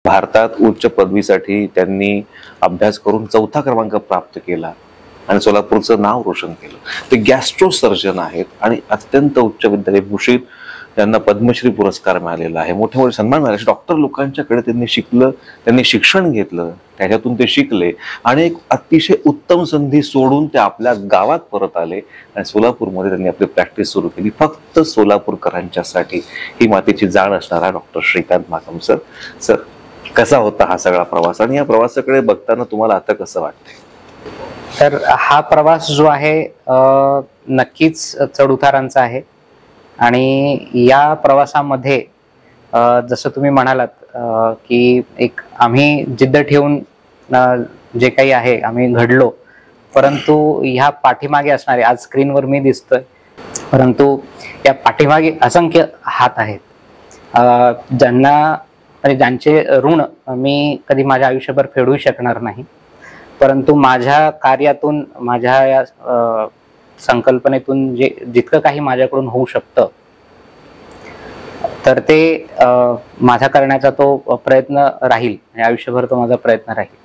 भारतात उच्च पदवीसाठी त्यांनी अभ्यास करून 4था क्रमांक प्राप्त केला आणि सोलापूरचं नाव रोशन केलं. ते गॅस्ट्रो सर्जन आहेत आणि अत्यंत उच्च विद्याभूषित, त्यांना पद्मश्री पुरस्कार मिळालेला आहे, मोठे मोठे सन्मान मिळाले. डॉक्टर लोकांच्याकडे त्यांनी शिकलं, त्यांनी शिक्षण घेतलं, त्याच्यातून ते शिकले आणि एक अतिशय उत्तम संधी सोडून ते आपल्या गावात परत आले आणि सोलापूरमध्ये त्यांनी आपली प्रॅक्टिस सुरू केली, फक्त सोलापूरकरांच्यासाठी. ही मातीची जाण असणारा डॉक्टर श्रीकांत माकम सर. सर, कसा होता हा सगळा प्रवास आणि या प्रवासाकडे बघताना तुम्हाला आता कसं वाटतंय? तर हा प्रवास जो आहे नक्कीच चढउतारांचा आहे आणि या प्रवासामध्ये जसं तुम्ही म्हणालात की एक आम्ही जिद्द ठेवून जे काही आहे आम्ही घडलो, परंतु ह्या पाठीमागे असणारे, आज स्क्रीनवर मी दिसतोय, परंतु या पाठीमागे असंख्य हात आहेत ज्यांना आणि ज्यांचे ऋण मी कधी माझ्या आयुष्यभर फेडू शकणार नाही. परंतु माझ्या कार्यातून, माझ्या या संकल्पनेतून जितकं काही माझ्याकडून होऊ शकतं तर ते माझा करण्याचा तो प्रयत्न राहील, आयुष्यभर तो माझा प्रयत्न राहील.